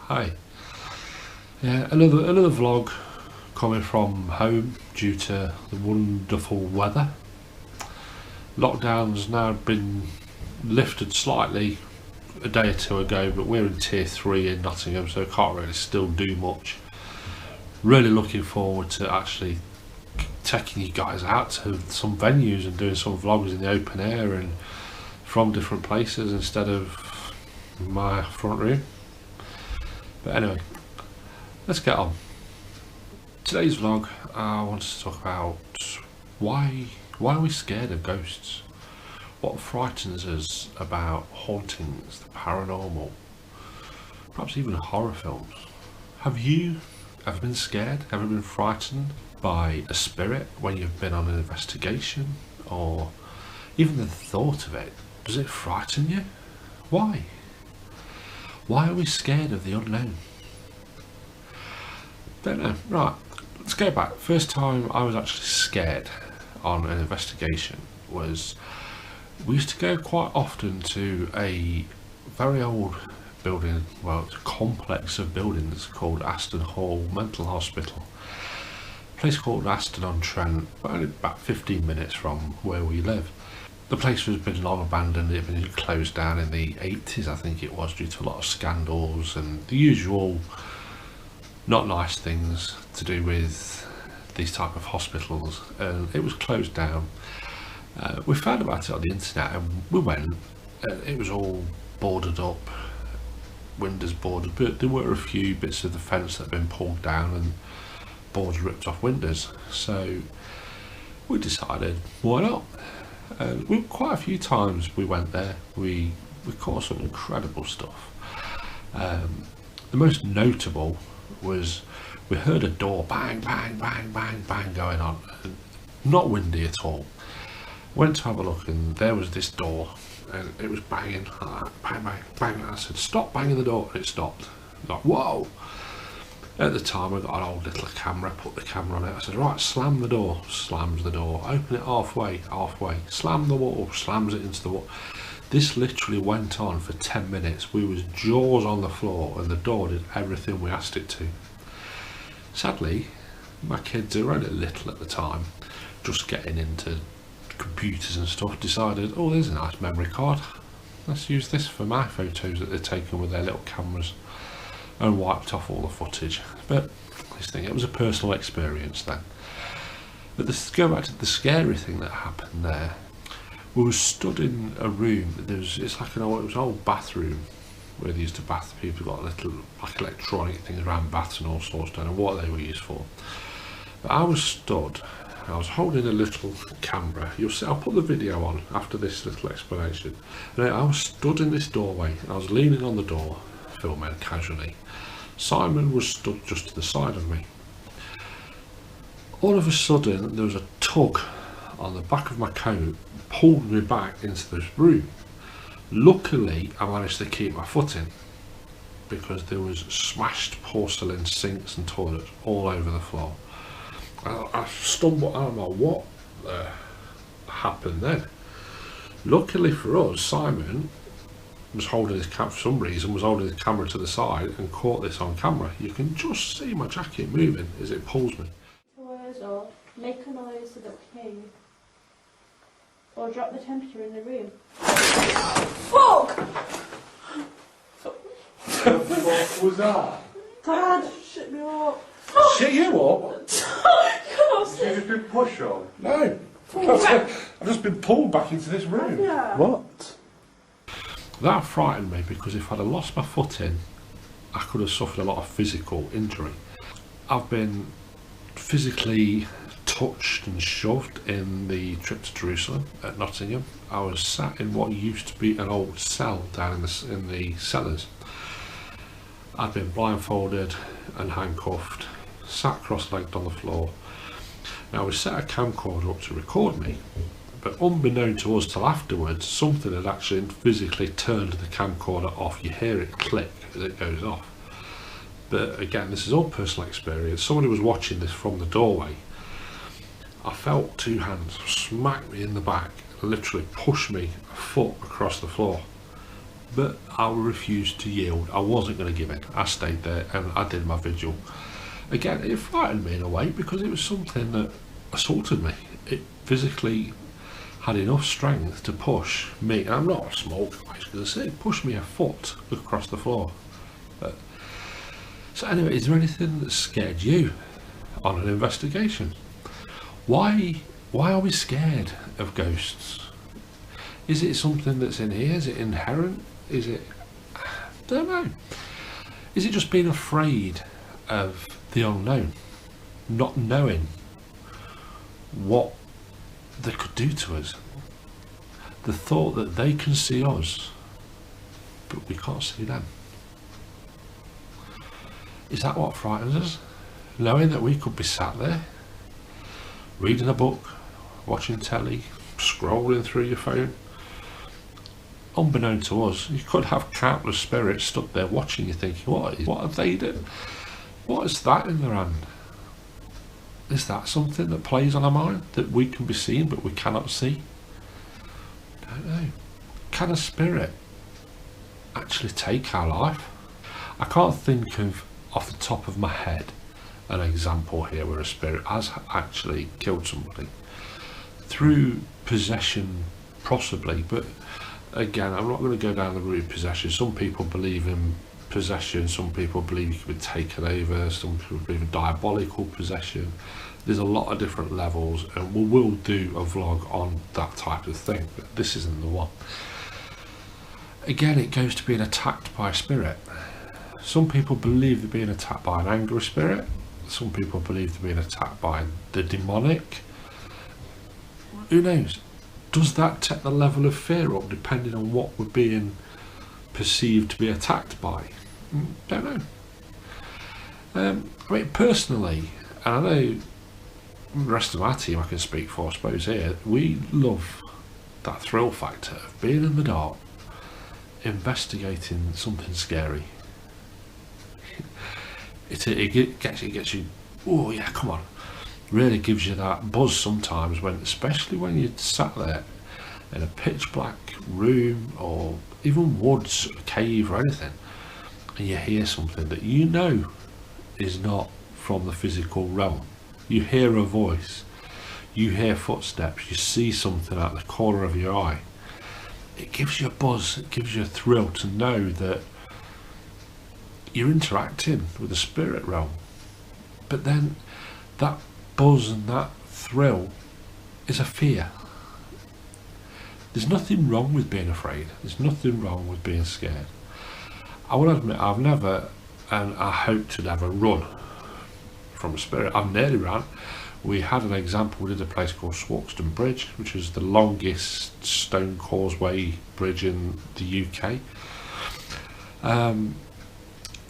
Hi. Yeah, another vlog coming from home due to the wonderful weather. Lockdown's now been lifted slightly a day or two ago, but we're in tier 3 in Nottingham, so can't really still do much. Really looking forward to actually taking you guys out to some venues and doing some vlogs in the open air and from different places instead of my front room. But anyway, let's get on. Today's vlog, I want to talk about why are we scared of ghosts? What frightens us about hauntings, the paranormal, perhaps even horror films? Have you ever been scared? Ever been frightened by a spirit when you've been on an investigation? Or even the thought of it, does it frighten you? Why? Why are we scared of the unknown? Don't know. Right, let's go back. First time I was actually scared on an investigation was, we used to go quite often to a very old building, well, it's a complex of buildings called Aston Hall Mental Hospital. A place called Aston-on-Trent, only about 15 minutes from where we live. The place has been long abandoned. It had been closed down in the 80s, I think it was, due to a lot of scandals and the usual not nice things to do with these type of hospitals, and it was closed down. We found about it on the internet and we went, and it was all boarded up, windows boarded, but there were a few bits of the fence that had been pulled down and boards ripped off windows, so we decided why not. Quite a few times we went there, we caught some incredible stuff. The most notable was we heard a door bang bang bang bang bang going on, not windy at all. Went to have a look and there was this door and it was banging like that, bang bang bang. I said, stop banging the door, and it stopped. Like, whoa. At the time I got an old little camera, put the camera on it. I said, right, slam the door. Slams the door. Open it halfway. Slam the wall, slams it into the wall. This literally went on for 10 minutes. We was jaws on the floor and the door did everything we asked it to. Sadly, my kids, who were only little at the time, just getting into computers and stuff, decided, oh, there's a nice memory card. Let's use this for my photos that they're taking with their little cameras, and wiped off all the footage. But this thing, it was a personal experience then. But to go back to the scary thing that happened there, we were stood in a room. It's like it was an old bathroom where they used to bath people. Got little like electronic things around baths and all sorts. Don't know what they were used for. But I was stood. I was holding a little camera. You'll see. I'll put the video on after this little explanation. And I was stood in this doorway. And I was leaning on the door, filming casually. Simon was stood just to the side of me. All of a sudden, there was a tug on the back of my coat, pulled me back into this room. Luckily, I managed to keep my foot in because there was smashed porcelain sinks and toilets all over the floor. I stumbled. I don't know what happened then. Luckily for us, Simon was holding his camera, for some reason, was holding his camera to the side and caught this on camera. You can just see my jacket moving as it pulls me. Or make a noise so that we hear you. Or drop the temperature in the room. Fuck! What was that? Dad, shut me up. Shit you up? Did you just been pushed on? No. I've just been pulled back into this room. Yeah. What? That frightened me because if I'd have lost my foot in, I could have suffered a lot of physical injury. I've been physically touched and shoved in the trip to Jerusalem at Nottingham. I was sat in what used to be an old cell down in the cellars. I'd been blindfolded and handcuffed, sat cross-legged on the floor. Now we set a camcorder up to record me, but unbeknown to us till afterwards, something had actually physically turned the camcorder off. You hear it click as it goes off. But again, this is all personal experience. Somebody was watching this from the doorway. I felt two hands smack me in the back, literally push me a foot across the floor. But I refused to yield. I wasn't going to give in. I stayed there and I did my vigil. Again, it frightened me in a way because it was something that assaulted me. It physically had enough strength to push me, and I'm not a small guy, as I say, push me a foot across the floor. So anyway, is there anything that scared you on an investigation? Why are we scared of ghosts? Is it something that's in here? Is it inherent? Is it... I don't know. Is it just being afraid of the unknown? Not knowing what they could do to us? The thought that they can see us, but we can't see them. Is that what frightens us? Knowing that we could be sat there, reading a book, watching telly, scrolling through your phone. Unbeknown to us, you could have countless spirits stuck there watching you, thinking, what have they done? What is that in their hand? Is that something that plays on our mind, that we can be seen but we cannot see? I don't know. Can a spirit actually take our life? I can't think of, off the top of my head, an example here where a spirit has actually killed somebody. Through possession, possibly, but again, I'm not going to go down the route of possession. Some people believe in possession, some people believe you can be taken over, some people believe in diabolical possession. There's a lot of different levels, and we will do a vlog on that type of thing, but this isn't the one. Again, it goes to being attacked by a spirit. Some people believe they're being attacked by an angry spirit. Some people believe they're being attacked by the demonic. Who knows? Does that take the level of fear up depending on what we're being perceived to be attacked by? Don't know. I mean, personally, and I know the rest of my team I can speak for, I suppose, here, we love that thrill factor of being in the dark, investigating something scary. It gets you, oh yeah, come on. Really gives you that buzz sometimes, when, especially when you're sat there in a pitch black room or even woods, a cave or anything, and you hear something that you know is not from the physical realm. You hear a voice, you hear footsteps, you see something out the corner of your eye. It gives you a buzz, it gives you a thrill to know that you're interacting with the spirit realm. But then that buzz and that thrill is a fear. There's nothing wrong with being afraid. There's nothing wrong with being scared. I will admit I've never, and I hope to never, run from a spirit. I've nearly ran. We had an example. We did a place called Swaxton Bridge, which is the longest stone causeway bridge in the UK.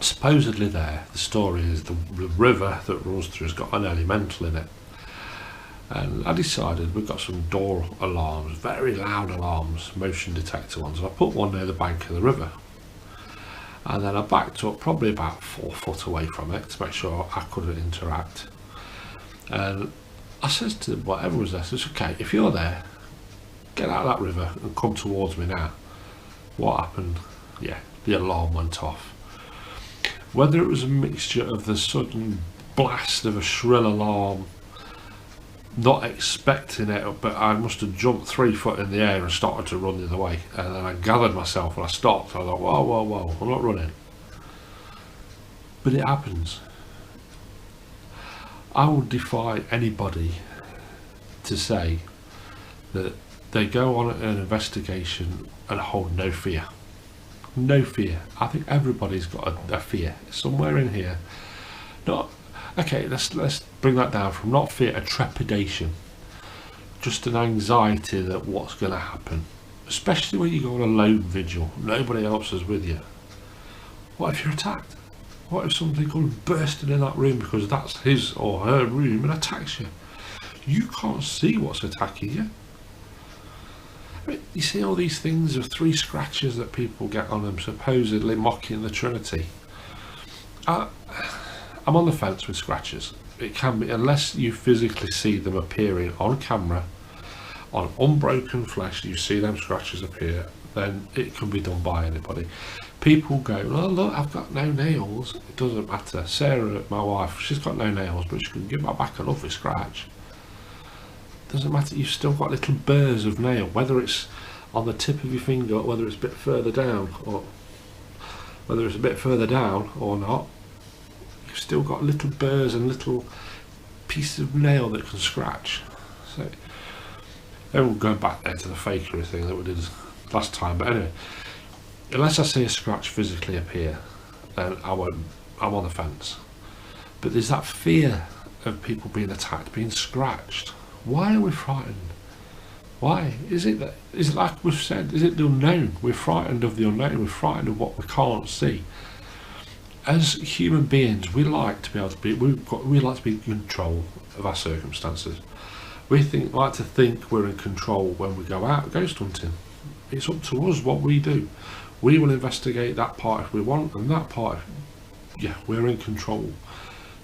Supposedly there, the story is the river that runs through has got an elemental in it. And I decided we've got some door alarms, very loud alarms, motion detector ones, and I put one near the bank of the river. And then I backed up probably about 4 foot away from it to make sure I couldn't interact. And I said to whatever was there, I said, okay, if you're there, get out of that river and come towards me now. What happened? Yeah, the alarm went off. Whether it was a mixture of the sudden blast of a shrill alarm, not expecting it, but I must have jumped 3 foot in the air and started to run the other way. And then I gathered myself and I stopped. I thought, whoa, whoa, whoa, I'm not running. But it happens. I would defy anybody to say that they go on an investigation and hold no fear. No fear. I think everybody's got a fear somewhere in here. Not okay. Let's bring that down from not fear, a trepidation, just an anxiety that what's going to happen. Especially when you go on a lone vigil, nobody else is with you. What if you're attacked? What if somebody comes bursting in that room because that's his or her room and attacks you? You can't see what's attacking you. I mean, you see all these things of 3 scratches that people get on them, supposedly mocking the Trinity. I'm on the fence with scratches. It can be, unless you physically see them appearing on camera, on unbroken flesh, you see them scratches appear, then it can be done by anybody. People go, oh look, I've got no nails. It doesn't matter. Sarah, my wife, she's got no nails, but she can give my back a lovely scratch. Doesn't matter, you've still got little burrs of nail, whether it's on the tip of your finger, or whether it's a bit further down, or not. You've still got little burrs and little pieces of nail that can scratch. So, we'll go back there to the fakery thing that we did last time. But anyway, unless I see a scratch physically appear, then I'm on the fence. But there's that fear of people being attacked, being scratched. Why are we frightened? Why? Is it like we've said, is it the unknown? We're frightened of the unknown, we're frightened of what we can't see. As human beings, we like to be in control of our circumstances. We like to think we're in control when we go out ghost hunting. It's up to us what we do. We will investigate that part if we want, and that part, yeah, we're in control.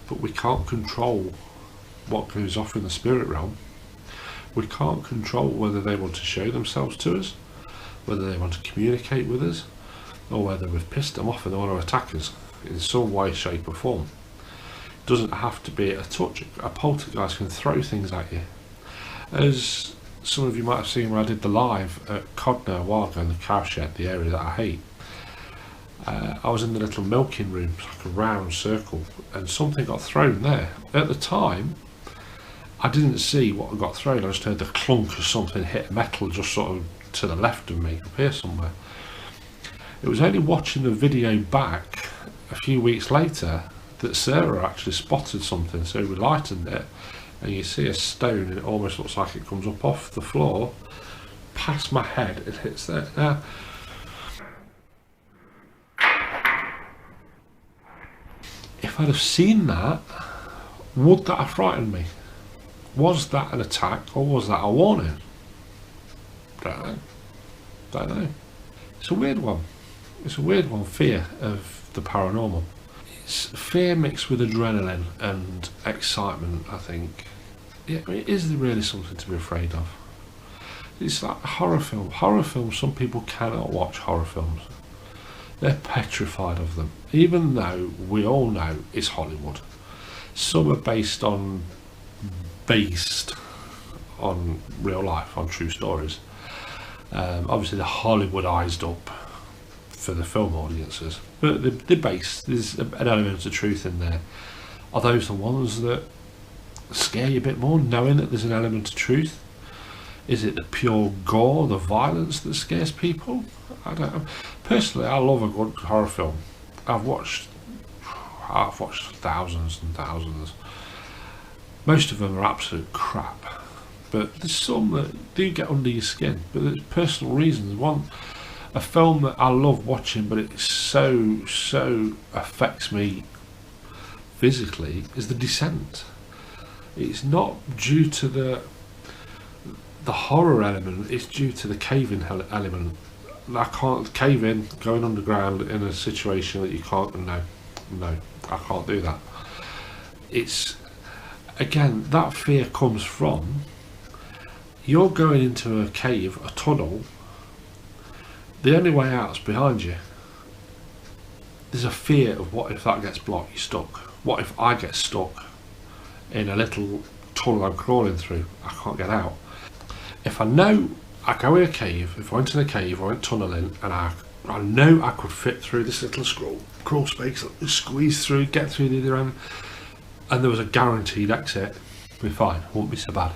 But we can't control what goes off in the spirit realm. We can't control whether they want to show themselves to us, whether they want to communicate with us, or whether we've pissed them off and they want to attack us in some way, shape or form. It doesn't have to be a touch. A poltergeist can throw things at you. As some of you might have seen when I did the live at Codner a while ago in the cow shed, the area that I hate. I was in the little milking room, like a round circle, and something got thrown there. At the time, I didn't see what got thrown. I just heard the clunk of something hit metal just sort of to the left of me, up here somewhere. It was only watching the video back a few weeks later that Sarah actually spotted something, so we lightened it, and you see a stone and it almost looks like it comes up off the floor, past my head, it hits there. Now, if I'd have seen that, would that have frightened me? Was that an attack, or was that a warning? Don't know. It's a weird one. Fear of the paranormal. It's fear mixed with adrenaline and excitement, I think. Yeah, I mean, is there really something to be afraid of? It's like a horror film. Horror films, some people cannot watch horror films. They're petrified of them, even though we all know it's Hollywood. Some are based on real life, on true stories. Obviously they're Hollywoodized up for the film audiences, but they're based. There's an element of truth in there. Are those the ones that scare you a bit more, knowing that there's an element of truth? Is it the pure gore, the violence that scares people? I don't know. Personally, I love a good horror film. I've watched thousands and thousands. Most of them are absolute crap, but there's some that do get under your skin, but there's personal reasons. A film that I love watching, but it so affects me physically, is The Descent. It's not due to the horror element, it's due to the cave-in element. I can't cave in, going underground in a situation that you can't. No, I can't do that. It's, again, that fear comes from, you're going into a cave, a tunnel, the only way out's behind you. There's a fear of, what if that gets blocked, you're stuck. What if I get stuck in a little tunnel I'm crawling through, I can't get out. If I know I go in a cave, if I went in a cave, I went tunneling, and I know I could fit through this little crawl space, squeeze through, get through the other end, and there was a guaranteed exit, it'd be fine, it wouldn't be so bad.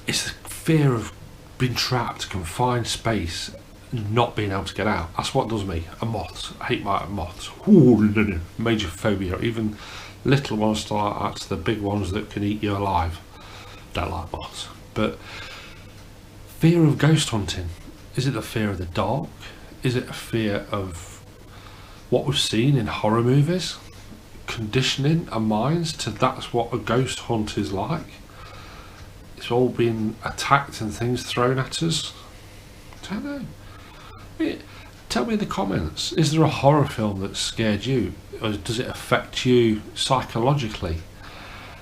It's the fear of being trapped, confined space, not being able to get out. That's what does me. And moths. I hate moths. Ooh, no. Major phobia. Even little ones to like that, to the big ones that can eat you alive. Don't like moths. But fear of ghost hunting. Is it the fear of the dark? Is it a fear of what we've seen in horror movies? Conditioning our minds to that's what a ghost hunt is like. It's all been attacked and things thrown at us. I don't know. Tell me in the comments, is there a horror film that scared you, or does it affect you psychologically?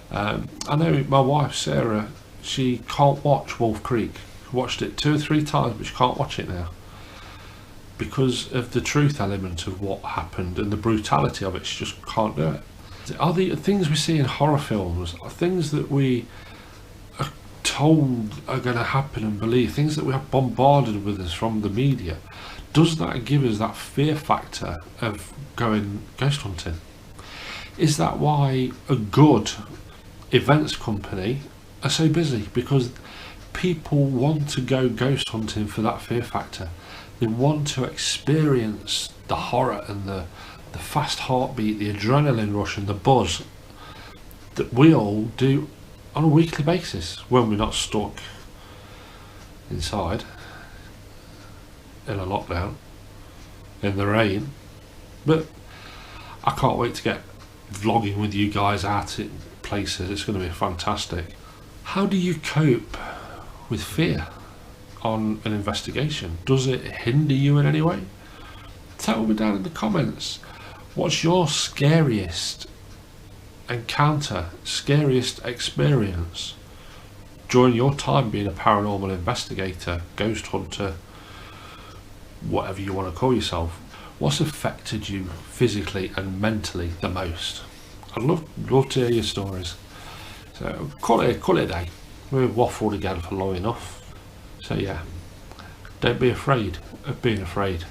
I know my wife Sarah, she can't watch Wolf Creek. Watched it 2 or 3 times, but she can't watch it now. because of the truth element of what happened and the brutality of it. She just can't do it. Are the things we see in horror films are things that we are told are going to happen and believe, things that we have bombarded with us from the media? Does that give us that fear factor of going ghost hunting? Is that why a good events company are so busy? Because people want to go ghost hunting for that fear factor. They want to experience the horror and the fast heartbeat, the adrenaline rush and the buzz that we all do on a weekly basis when we're not stuck inside in a lockdown in the rain. But I can't wait to get vlogging with you guys out in places. It's going to be fantastic. How do you cope with fear on an investigation? Does it hinder you in any way? Tell me down in the comments. What's your scariest encounter, scariest experience during your time being a paranormal investigator, ghost hunter, whatever you want to call yourself? What's affected you physically and mentally the most? I'd love to hear your stories. So call it a day. We've waffled again for long enough. So yeah, don't be afraid of being afraid.